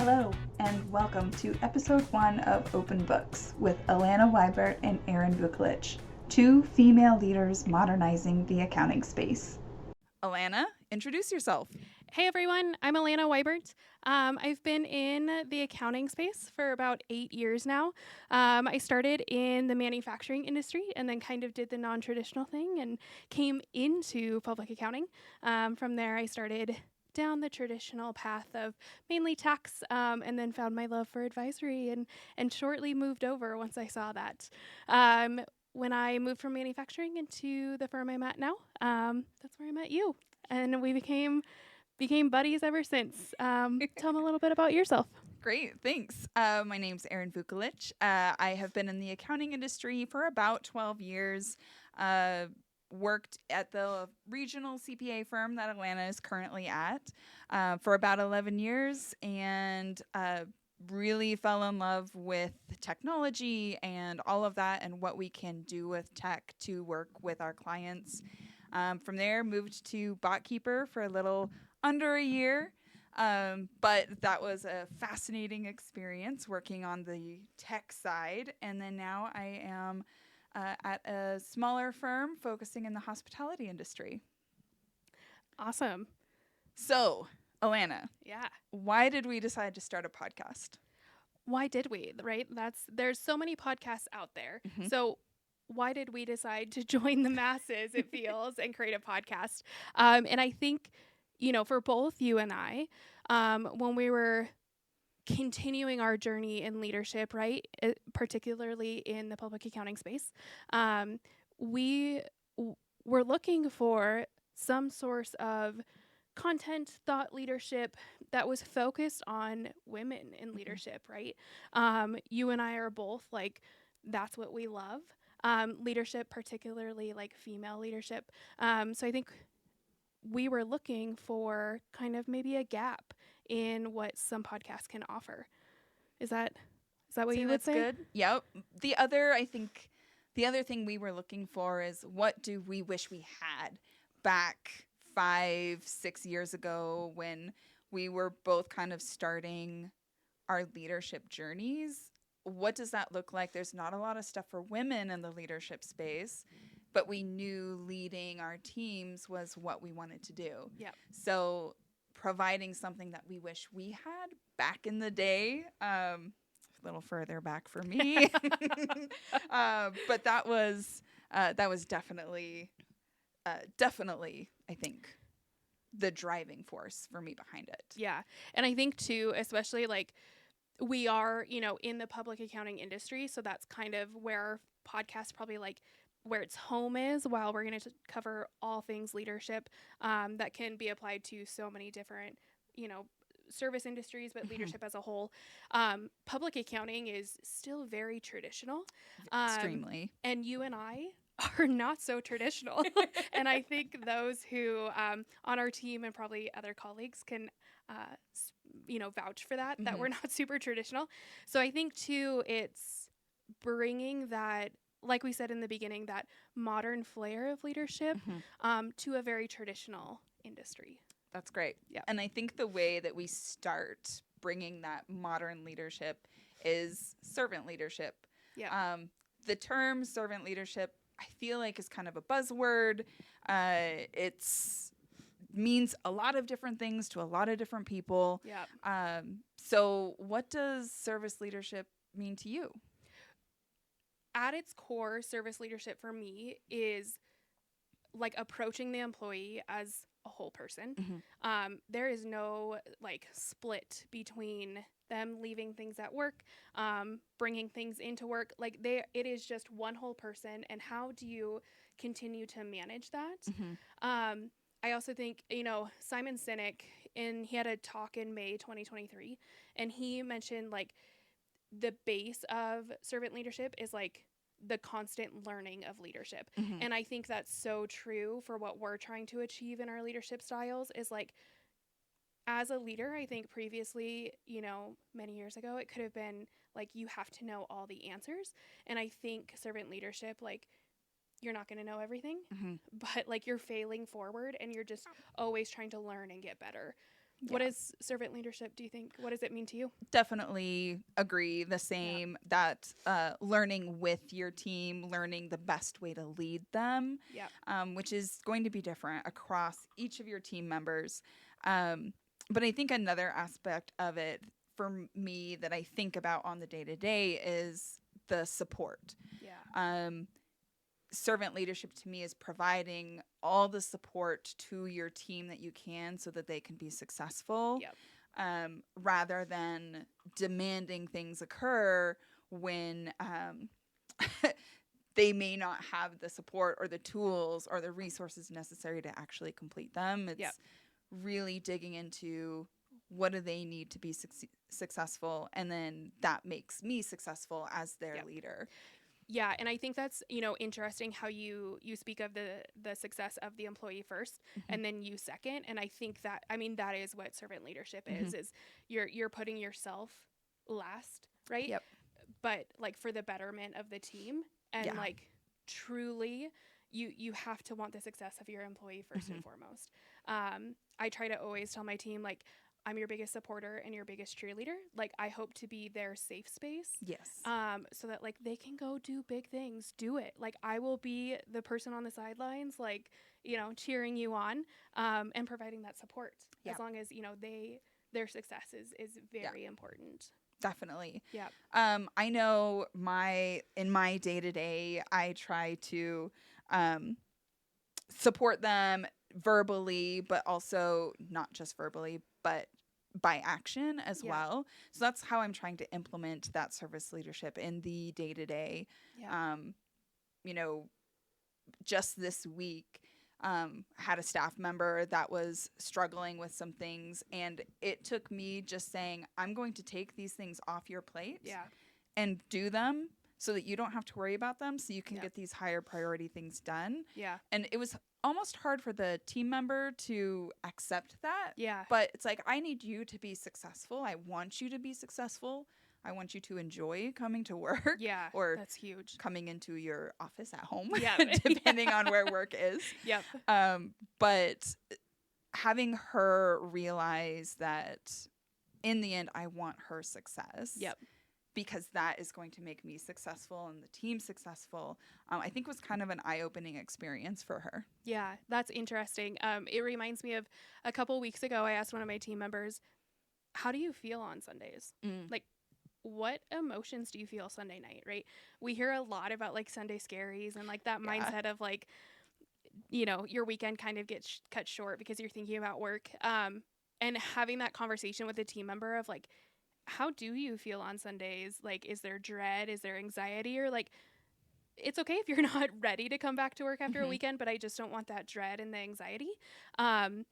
Hello, and welcome to episode 1 of Open Books with Alana Weibert and Erin Vukolich, two female leaders modernizing the accounting space. Alana, introduce yourself. Hey everyone, I'm Alana Weibert. I've been in the accounting space for about 8 years now. I started in the manufacturing industry and then kind of did the non-traditional thing and came into public accounting. From there, I started down the traditional path of mainly tax and then found my love for advisory and shortly moved over once I saw that. When I moved from manufacturing into the firm I'm at now, that's where I met you. And we became buddies ever since. Tell them a little bit about yourself. Great, thanks. My name's Erin Vukolich. I have been in the accounting industry for about 12 years. Worked at the regional CPA firm that Alana is currently at for about 11 years and really fell in love with technology and all of that and what we can do with tech to work with our clients. From there, moved to BotKeeper for a little under a year, but that was a fascinating experience working on the tech side. And then now I am at a smaller firm focusing in the hospitality industry. Awesome. So, Alana, Yeah. why did we decide to start a podcast? Why did we? Right? There's so many podcasts out there. Mhm. So why did we decide to join the masses, it feels, and create a podcast? And I think, for both you and I, when we were continuing our journey in leadership, right, particularly in the public accounting space, we were looking for some source of content, thought leadership that was focused on women in leadership, right? You and I are both like, that's what we love. Leadership, particularly like female leadership. So I think we were looking for kind of maybe a gap in what some podcasts can offer. Is that what you would say? That's good. Yep. The other thing we were looking for is what do we wish we had back 5-6 years ago when we were both kind of starting our leadership journeys. What does that look like? There's not a lot of stuff for women in the leadership space, but we knew leading our teams was what we wanted to do. Yep. So providing something that we wish we had back in the day, a little further back for me, but that was definitely, I think, the driving force for me behind it. Yeah. And I think too, especially like we are, in the public accounting industry. So that's kind of where our podcast probably like where its home is, while we're going to cover all things leadership that can be applied to so many different, service industries, but leadership as a whole. Public accounting is still very traditional. Extremely. And you and I are not so traditional. And I think those who on our team and probably other colleagues can vouch for that we're not super traditional. So I think too, it's bringing that, like we said in the beginning, that modern flair of leadership to a very traditional industry. That's great. Yeah. And I think the way that we start bringing that modern leadership is servant leadership. Yeah. The term servant leadership, I feel like, is kind of a buzzword. It's means a lot of different things to a lot of different people. Yeah. So what does service leadership mean to you? At its core, service leadership for me is like approaching the employee as a whole person. There is no like split between them leaving things at work, bringing things into work. Like it is just one whole person. And how do you continue to manage that? I also think, Simon Sinek, he had a talk in May 2023, and he mentioned like the base of servant leadership is like the constant learning of leadership. And I think that's so true for what we're trying to achieve in our leadership styles is like, as a leader, I think previously, many years ago, it could have been like, you have to know all the answers. And I think servant leadership, like, you're not going to know everything, but like you're failing forward and you're just always trying to learn and get better. What is servant leadership, do you think? What does it mean to you? Definitely agree. The same, that learning with your team, learning the best way to lead them, which is going to be different across each of your team members. But I think another aspect of it for me that I think about on the day-to-day is the support. Servant leadership to me is providing all the support to your team that you can so that they can be successful, rather than demanding things occur when they may not have the support or the tools or the resources necessary to actually complete them. It's really digging into what do they need to be successful, and then that makes me successful as their leader. Yeah, and I think that's, interesting how you speak of the success of the employee first, and then you second. And I think that, that is what servant leadership is you're putting yourself last, right? But like for the betterment of the team, and like truly you have to want the success of your employee first and foremost. I try to always tell my team, like, I'm your biggest supporter and your biggest cheerleader. Like, I hope to be their safe space. So that like they can go do big things, do it. Like, I will be the person on the sidelines, like, cheering you on, and providing that support, as long as, their success is very important. Definitely. I know in my day-to-day, I try to support them verbally, but also not just verbally, but by action as well. So that's how I'm trying to implement that service leadership in the day-to-day. Just this week, had a staff member that was struggling with some things, and it took me just saying, I'm going to take these things off your plate and do them so that you don't have to worry about them, so you can get these higher priority things done. And it was almost hard for the team member to accept that. But it's like, I need you to be successful. I want you to be successful. I want you to enjoy coming to work. Or that's huge. Coming into your office at home, depending on where work is. But having her realize that in the end, I want her success. Because that is going to make me successful and the team successful, I think was kind of an eye-opening experience for her. Yeah, that's interesting. It reminds me of a couple weeks ago, I asked one of my team members, how do you feel on Sundays? Like, what emotions do you feel Sunday night, right? We hear a lot about like Sunday scaries and like that mindset of like, your weekend kind of gets cut short because you're thinking about work. And having that conversation with a team member of like, how do you feel on Sundays? Like, is there dread? Is there anxiety? Or like, it's okay if you're not ready to come back to work after a weekend, but I just don't want that dread and the anxiety. And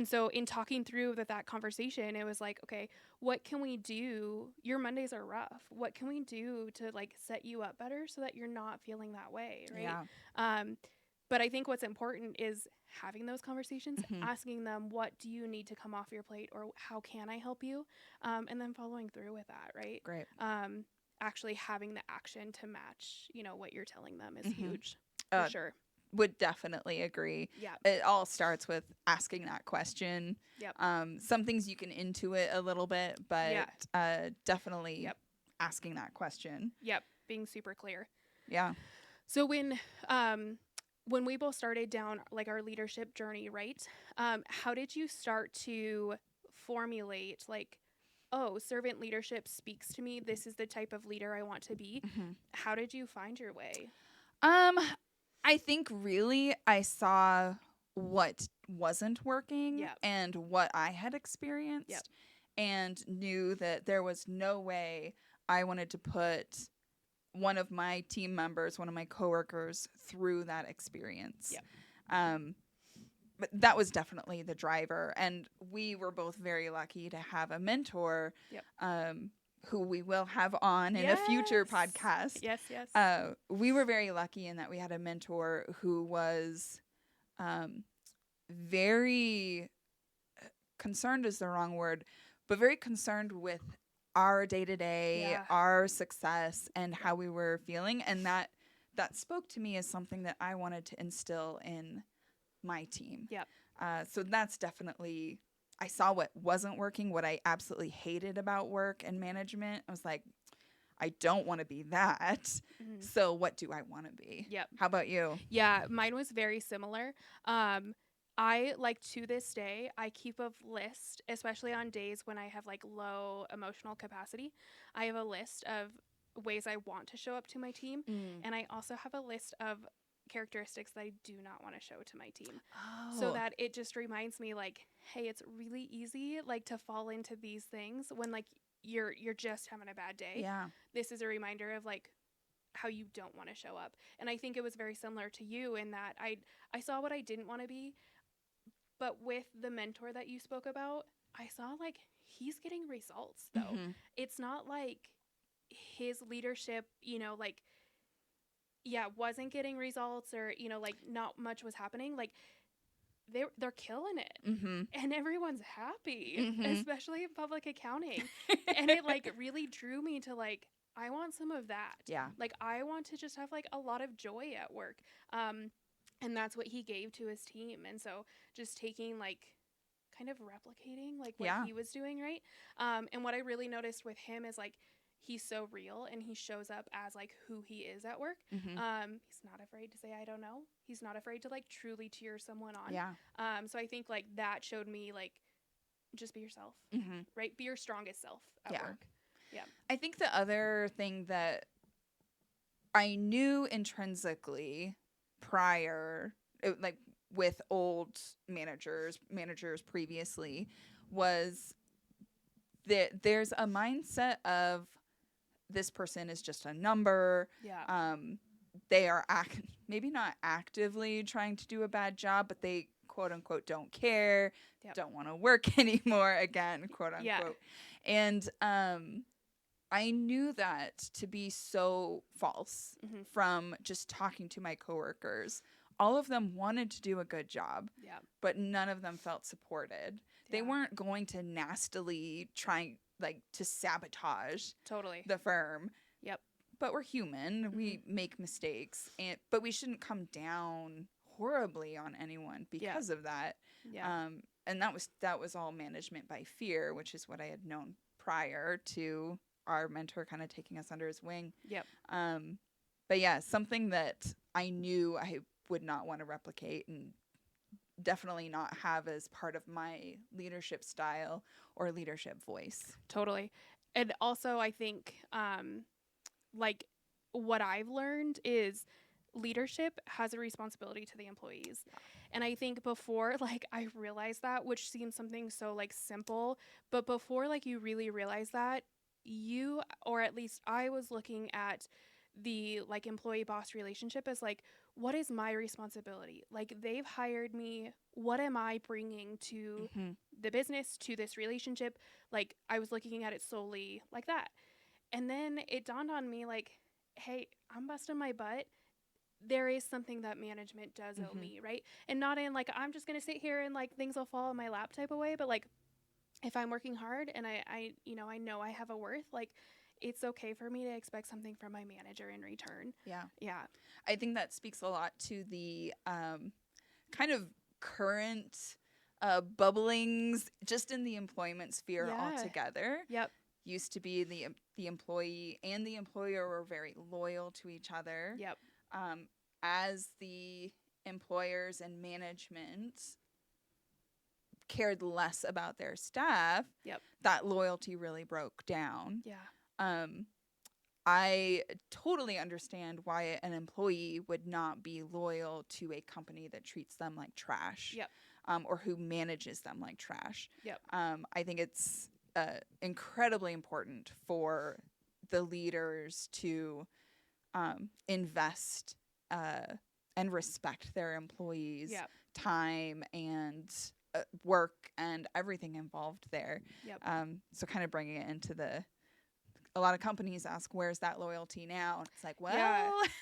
so in talking through that conversation, it was like, okay, what can we do? Your Mondays are rough. What can we do to like set you up better so that you're not feeling that way, right? But I think what's important is having those conversations, asking them, what do you need to come off your plate, or how can I help you? And then following through with that, right? Great. Actually having the action to match, what you're telling them is huge, for sure. Would definitely agree. It all starts with asking that question. Some things you can intuit a little bit, but definitely asking that question. Being super clear. So when we both started down like our leadership journey, right? How did you start to formulate like, oh, servant leadership speaks to me. This is the type of leader I want to be. How did you find your way? I think really I saw what wasn't working and what I had experienced and knew that there was no way I wanted to put one of my team members, one of my coworkers through that experience. But that was definitely the driver. And we were both very lucky to have a mentor who we will have on in a future podcast. We were very lucky in that we had a mentor who was very concerned is the wrong word, but very concerned with our day-to-day, our success, and how we were feeling. And that spoke to me as something that I wanted to instill in my team. So that's definitely I saw what wasn't working, what I absolutely hated about work and management. I was like, I don't want to be that. Mhm. So what do I want to be? Yep. How about you? Yeah, mine was very similar. I like to this day, I keep a list, especially on days when I have like low emotional capacity. I have a list of ways I want to show up to my team, and I also have a list of characteristics that I do not want to show to my team. So Oh, that it just reminds me like, hey, it's really easy like to fall into these things when like you're just having a bad day. yeah. This is a reminder of like how you don't want to show up. And I think it was very similar to you in that I saw what I didn't want to be, but with the mentor that you spoke about, I saw like he's getting results though. Mhm. It's not like his leadership, like wasn't getting results or like not much was happening. Like they're killing it. Mhm. And everyone's happy, Mhm. especially in public accounting. And it like really drew me to like I want some of that. Yeah. Like I want to just have like a lot of joy at work. And that's what he gave to his team. And so just taking like kind of replicating like what Yeah. he was doing, right? And what I really noticed with him is like he's so real and he shows up as like who he is at work. Mhm. He's not afraid to say I don't know. He's not afraid to like truly cheer someone on. Yeah. So I think like that showed me like just be yourself, Mhm. right? Be your strongest self at Yeah. work. Yeah. I think the other thing that I knew intrinsically prior, like with old managers previously, was that there's a mindset of this person is just a number. Yeah. They are maybe not actively trying to do a bad job, but they quote unquote don't care, Yep. don't want to work anymore. Again, quote unquote. Yeah. And I knew that to be so false Mhm. from just talking to my coworkers. All of them wanted to do a good job, Yeah. but none of them felt supported. They Yeah. weren't going to nastily try like to sabotage Totally. the firm. Yep. But we're human. We make mistakes, but we shouldn't come down horribly on anyone because of that. Yeah. And that was all management by fear, which is what I had known prior to our mentor kind of taking us under his wing. Yep. But yeah, something that I knew I would not want to replicate and definitely not have as part of my leadership style or leadership voice. Totally. And also I think like what I've learned is leadership has a responsibility to the employees. And I think before like I realized that, which seems something so like simple, but before like you really realize that, you or at least I was looking at the like employee boss relationship as like what is my responsibility? Like they've hired me, what am I bringing to the business, to this relationship? Like I was looking at it solely like that. And then it dawned on me like, hey, I'm busting my butt. There is something that management does owe me, right? And not in like I'm just gonna sit here and like things will fall in my lap type of way, but like if I'm working hard and I know I have a worth, like it's okay for me to expect something from my manager in return. Yeah. Yeah. I think that speaks a lot to the kind of current bubblings just in the employment sphere Yeah. altogether. Yep. Used to be the employee and the employer were very loyal to each other. Yep. As the employers and management cared less about their staff, Yep. that loyalty really broke down. Yeah. I totally understand why an employee would not be loyal to a company that treats them like trash. Yep. Or who manages them like trash. Yep. I think it's incredibly important for the leaders to invest and respect their employees' Yep. time and work and everything involved there. Yep. So kind of bringing it into a lot of companies ask, where's that loyalty now? It's like, well,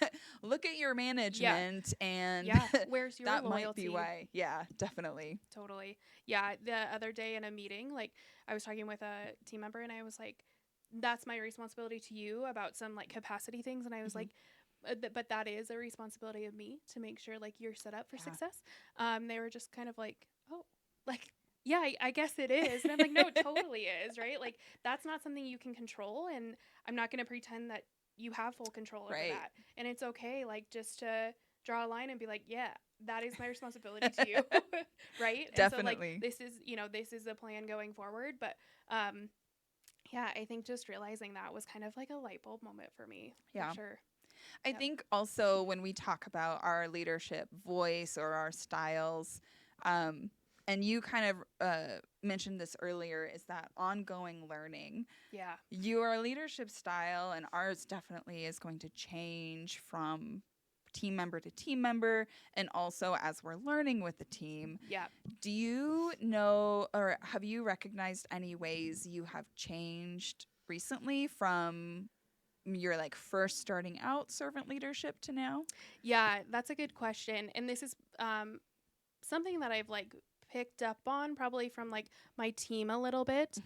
Yeah. look at your management and Yeah. Where's your that loyalty? might be why. Yeah, definitely. Totally. Yeah. The other day in a meeting, like I was talking with a team member and I was like, that's my responsibility to you about some like capacity things. And I was like, but that is a responsibility of me to make sure like you're set up for success. They were just kind of like, oh, like yeah, I guess it is. And I'm like, no, it totally is, right? Like, that's not something you can control. And I'm not going to pretend that you have full control over Right. that. And it's okay, like, just to draw a line and be like, yeah, that is my responsibility to you, right? And so, like, Definitely. this is the plan going forward. But, yeah, I think just realizing that was kind of like a light bulb moment for me, Yeah. for sure. I Yep. think also when we talk about our leadership voice or our styles, and you kind of mentioned this earlier, is that ongoing learning. Yeah. Your leadership style and ours definitely is going to change from team member to team member, and also as we're learning with the team. Yeah. Do you know, or have you recognized any ways you have changed recently from your like first starting out servant leadership to now? Yeah, that's a good question. And this is something that I've like picked up on probably from like my team a little bit.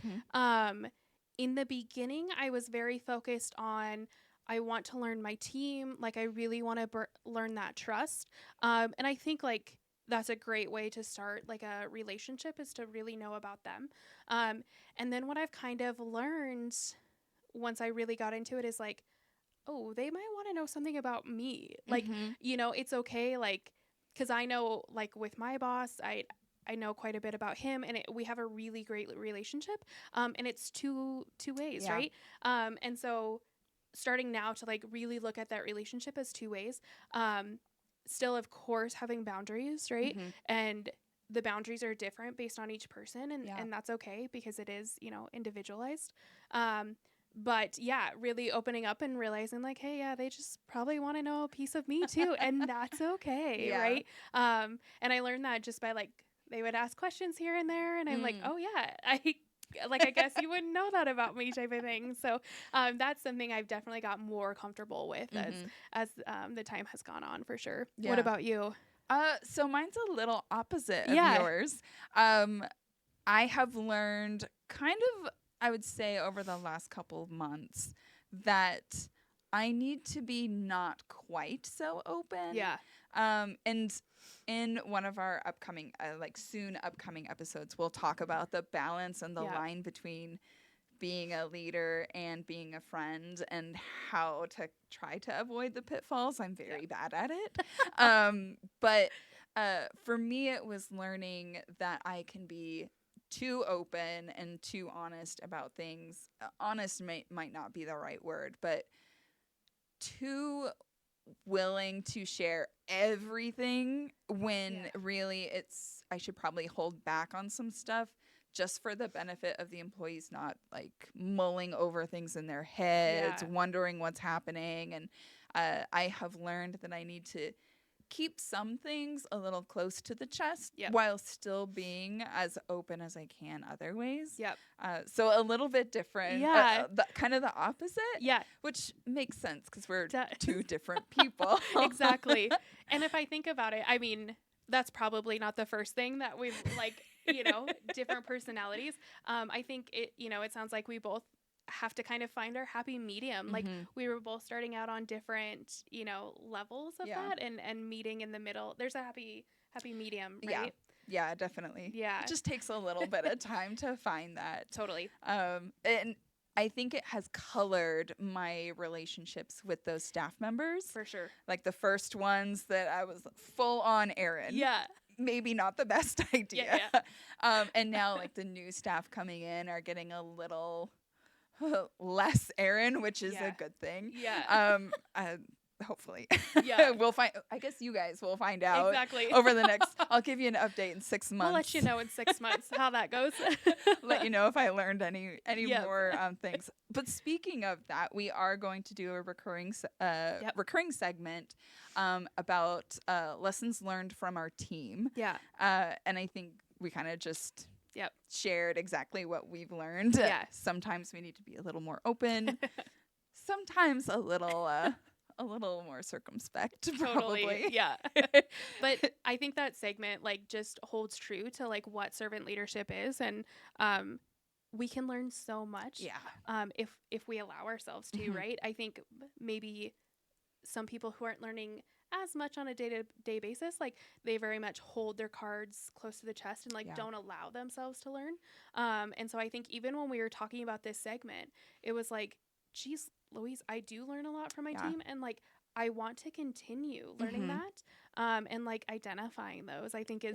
In the beginning, I was very focused on I want to learn my team. Like, I really want to learn that trust. And I think like that's a great way to start like a relationship, is to really know about them. And then what I've kind of learned once I really got into it is like, oh, they might want to know something about me. Like, it's okay. Like, because I know, like, with my boss, I know quite a bit about him, and we have a really great relationship. And it's two ways, Yeah. right? And so starting now to like really look at that relationship as two ways. Still, of course, having boundaries, right? And the boundaries are different based on each person, and that's okay because it is, individualized. But yeah, really opening up and realizing like, hey, yeah, they just probably want to know a piece of me too, and that's okay, Yeah. right? And I learned that just by like, they would ask questions here and there, and I'm like, oh yeah, I guess you wouldn't know that about me, type of thing. So that's something I've definitely got more comfortable with as the time has gone on, for sure. Yeah. What about you? So mine's a little opposite of Yeah. yours. I have learned kind of, I would say, over the last couple of months that I need to be not quite so open. Yeah. And in one of our upcoming, soon upcoming episodes, we'll talk about the balance and the line between being a leader and being a friend, and how to try to avoid the pitfalls. I'm very bad at it. But for me, it was learning that I can be too open and too honest about things. Honest might not be the right word, but too willing to share everything when really I should probably hold back on some stuff, just for the benefit of the employees not like mulling over things in their heads, wondering what's happening. And I have learned that I need to keep some things a little close to the chest while still being as open as I can other ways. So a little bit different. Kind of the opposite. Which makes sense because we're two different people. Exactly. And if I think about it, I mean, that's probably not the first thing that we've like, different personalities. I think it sounds like we both have to kind of find our happy medium. Like, we were both starting out on different, levels of that, and meeting in the middle. There's a happy medium, right? Yeah, definitely. Yeah. It just takes a little bit of time to find that. Totally. And I think it has colored my relationships with those staff members. For sure. Like the first ones that I was full on Erin. Yeah. Maybe not the best idea. And now like the new staff coming in are getting a little less Erin, which is a good thing. Hopefully. We'll find, I guess you guys will find out exactly over the next, I'll give you an update in 6 months. We'll let you know in 6 months how that goes. Let you know if I learned any more things. But speaking of that, we are going to do a recurring segment about lessons learned from our team. And I think we kind of just shared exactly what we've learned. Sometimes we need to be a little more open. Sometimes a little more circumspect, probably. Totally. Yeah. But I think that segment like just holds true to like what servant leadership is, and we can learn so much if we allow ourselves to, right? I think maybe some people who aren't learning as much on a day-to-day basis. Like they very much hold their cards close to the chest and like don't allow themselves to learn. And so I think even when we were talking about this segment, it was like, geez, Louise, I do learn a lot from my team, and like I want to continue learning that. And like identifying those, I think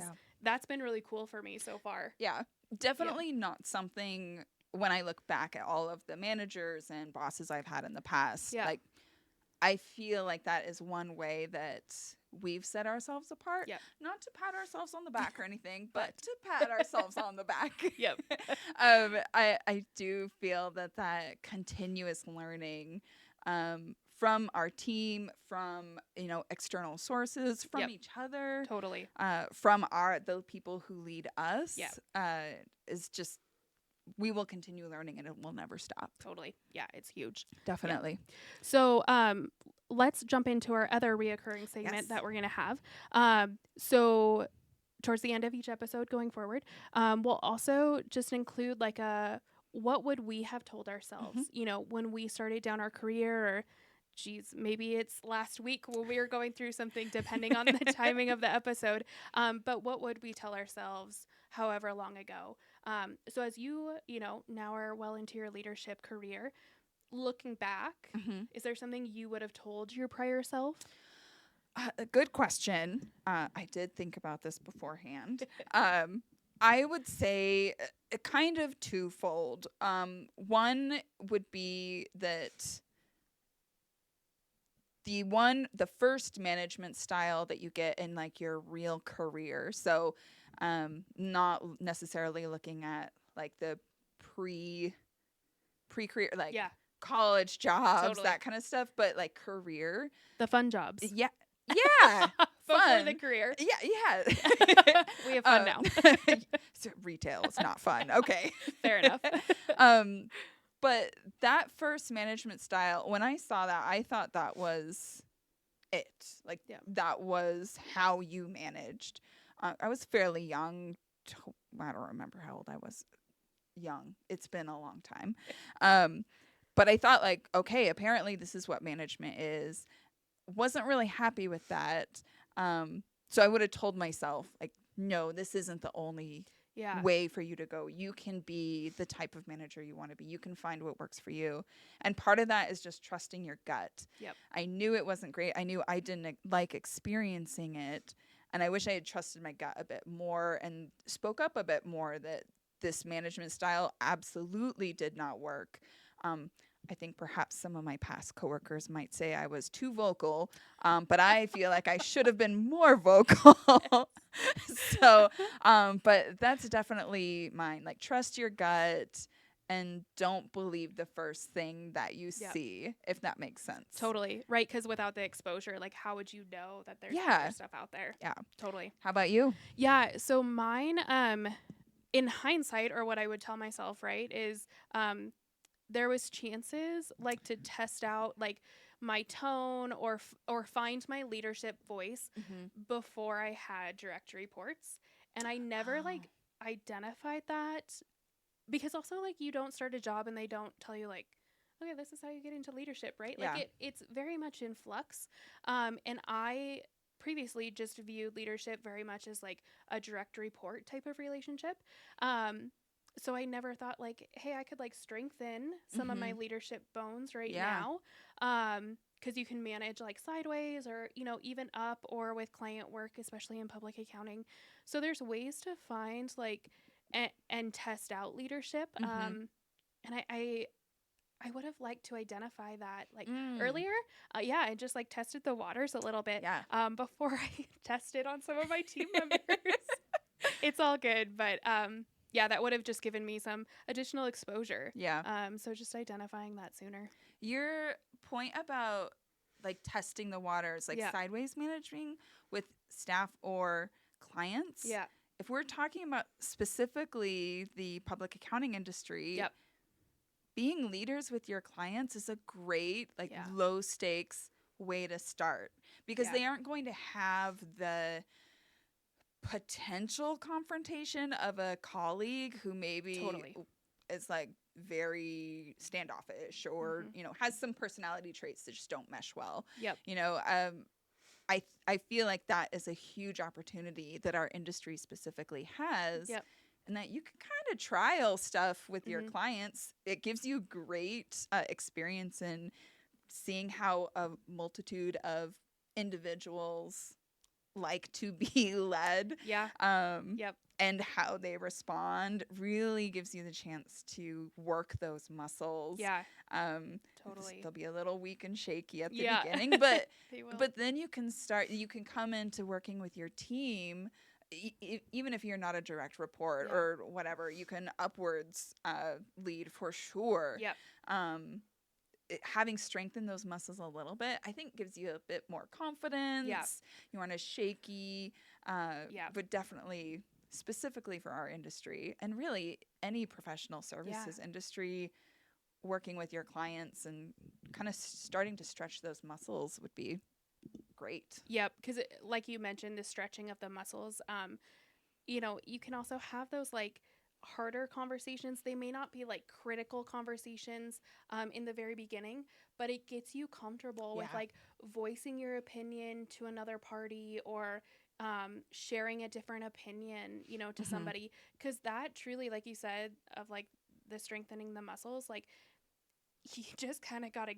that's been really cool for me so far. Yeah, definitely not something when I look back at all of the managers and bosses I've had in the past. Like I feel like that is one way that we've set ourselves apart. Not to pat ourselves on the back or anything, but to pat ourselves on the back. I do feel that continuous learning from our team, from external sources, from each other, totally, from the people who lead us, is just, we will continue learning and it will never stop. Totally. Yeah, it's huge. Definitely. Yeah. So let's jump into our other reoccurring segment that we're going to have. So towards the end of each episode going forward, we'll also just include like what would we have told ourselves, when we started down our career, or geez, maybe it's last week when we were going through something, depending on the timing of the episode. But what would we tell ourselves however long ago? So as you now are well into your leadership career, looking back, is there something you would have told your prior self? A good question. I did think about this beforehand. I would say kind of twofold. One would be that the first management style that you get in like your real career. So not necessarily looking at like the pre-career, like college jobs, that kind of stuff, but like career. The fun jobs. Yeah. Before fun. the career. Yeah. We have fun now. So retail is not fun. Okay. Fair enough. But that first management style, when I saw that, I thought that was it. Like that was how you managed. I was fairly young. I don't remember how old I was. Young. It's been a long time. But I thought like, okay, apparently this is what management is. Wasn't really happy with that. So I would have told myself like, no, this isn't the only way for you to go. You can be the type of manager you want to be. You can find what works for you. And part of that is just trusting your gut. I knew it wasn't great. I knew I didn't like experiencing it. And I wish I had trusted my gut a bit more and spoke up a bit more that this management style absolutely did not work. I think perhaps some of my past coworkers might say I was too vocal, but I feel like I should have been more vocal. So, but that's definitely mine. Like, trust your gut and don't believe the first thing that you see, if that makes sense. Totally. Right. Because without the exposure, like, how would you know that there's other stuff out there? Yeah. Totally. How about you? Yeah. So mine, in hindsight, or what I would tell myself, right, is there was chances like to test out like my tone or find my leadership voice before I had direct reports. And I never like identified that, because also like you don't start a job and they don't tell you like, okay, this is how you get into leadership, right? Like it's very much in flux. And I previously just viewed leadership very much as like a direct report type of relationship. So I never thought like, hey, I could like strengthen some of my leadership bones now. Because you can manage like sideways or, even up or with client work, especially in public accounting. So there's ways to find like and test out leadership. And I would have liked to identify that like earlier. I just like tested the waters a little bit before I tested on some of my team members. It's all good. But that would have just given me some additional exposure. So just identifying that sooner. Your point about like testing the waters, like sideways managing with staff or clients. If we're talking about specifically the public accounting industry, being leaders with your clients is a great, like low stakes way to start, because they aren't going to have the potential confrontation of a colleague who maybe is like very standoffish or, has some personality traits that just don't mesh well. I feel like that is a huge opportunity that our industry specifically has. Yep. And that you can kind of trial stuff with your Mhm. clients. It gives you great experience in seeing how a multitude of individuals like to be led. Yeah. Um, Yep. and how they respond really gives you the chance to work those muscles. Yeah. Um, Totally. they'll be a little weak and shaky at the Yeah. beginning, but They will. but then you can come into working with your team. Even if you're not a direct report Yeah. or whatever, you can upwards lead for sure. Yep. Having strengthened those muscles a little bit, I think gives you a bit more confidence. Yeah. You aren't as shaky, Yeah. but definitely specifically for our industry and really any professional services industry, working with your clients and kind of starting to stretch those muscles would be great. Yep. Because like you mentioned, the stretching of the muscles, you know, you can also have those like harder conversations. They may not be like critical conversations in the very beginning, but it gets you comfortable with like voicing your opinion to another party or sharing a different opinion, you know, to somebody. Because that truly, like you said, of like the strengthening the muscles, like you just kind of got to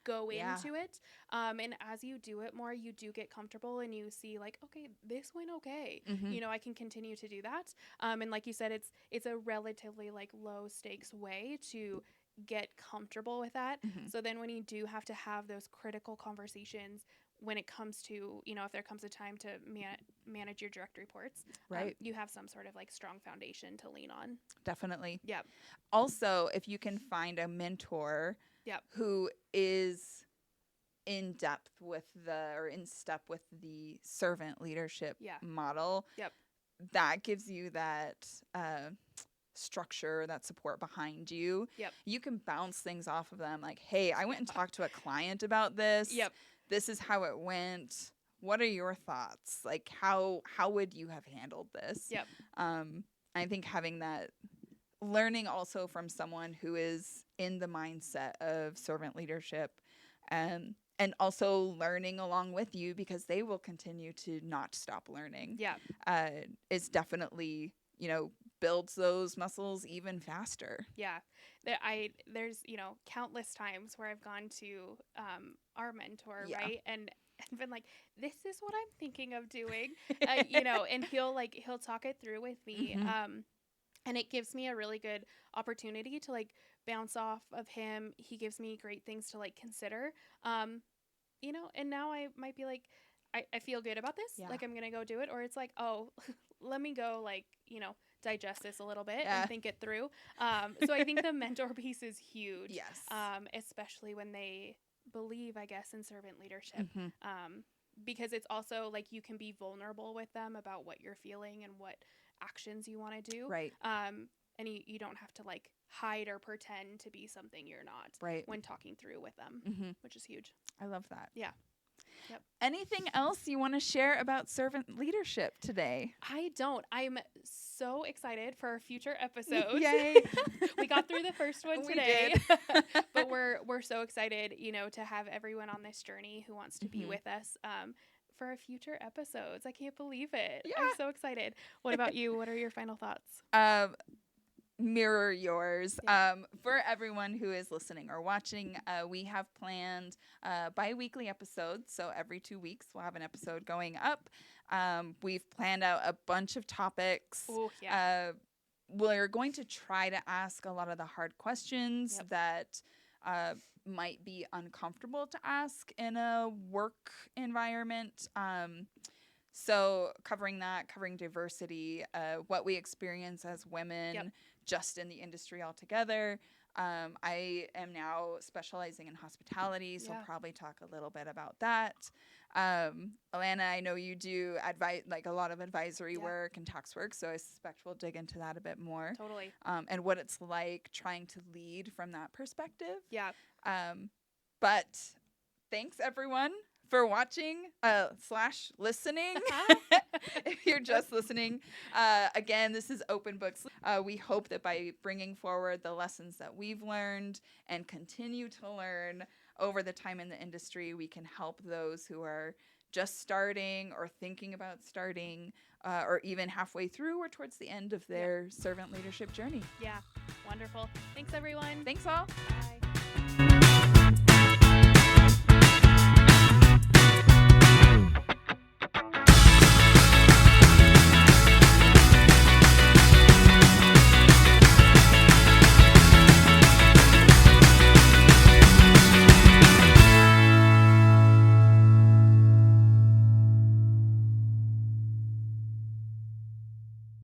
go into it. And as you do it more, you do get comfortable and you see like, okay, this went okay. You know, I can continue to do that. And like you said, it's a relatively like low stakes way to get comfortable with that. So then when you do have to have those critical conversations, when it comes to, you know, if there comes a time to manage your direct reports, you have some sort of like strong foundation to lean on. Definitely. Yep. Also, if you can find a mentor who is in depth with or in step with the servant leadership model, that gives you that structure, that support behind you. You can bounce things off of them like, hey, I went and talked to a client about this. This is how it went. What are your thoughts? Like, how would you have handled this? I think having that, learning also from someone who is in the mindset of servant leadership, and also learning along with you because they will continue to not stop learning. Is definitely, you know, builds those muscles even faster. There's, you know, countless times where I've gone to our mentor, right? And been like, this is what I'm thinking of doing, you know, and he'll talk it through with me. And it gives me a really good opportunity to like bounce off of him. He gives me great things to like consider, you know, and now I might be like, I feel good about this. Like I'm going to go do it. Or it's like, oh, let me go like, you know, digest this a little bit and think it through. So I think the mentor piece is huge. Especially when they believe, I guess, in servant leadership. Because it's also like you can be vulnerable with them about what you're feeling and what actions you want to do. And you don't have to like hide or pretend to be something you're not when talking through with them, which is huge. I love that. Anything else you want to share about servant leadership today? I don't. I'm so excited for our future episodes. Yay. We got through the first one today. But we're so excited, you know, to have everyone on this journey who wants to be with us for our future episodes. I can't believe it. I'm so excited. What about you? What are your final thoughts? Mirror yours. For everyone who is listening or watching, we have planned bi-weekly episodes. So every 2 weeks we'll have an episode going up. We've planned out a bunch of topics. We're going to try to ask a lot of the hard questions that might be uncomfortable to ask in a work environment. So covering diversity, what we experience as women just in the industry altogether. I am now specializing in hospitality, so I'll probably talk a little bit about that. Alana, I know you do like a lot of advisory work and tax work, so I suspect we'll dig into that a bit more. Totally. And what it's like trying to lead from that perspective. But thanks everyone for watching / listening. If you're just listening, again, this is Open Books. We hope that by bringing forward the lessons that we've learned and continue to learn over the time in the industry, we can help those who are just starting or thinking about starting, or even halfway through or towards the end of their servant leadership journey. Yeah. Wonderful. Thanks, everyone. Thanks all. Bye.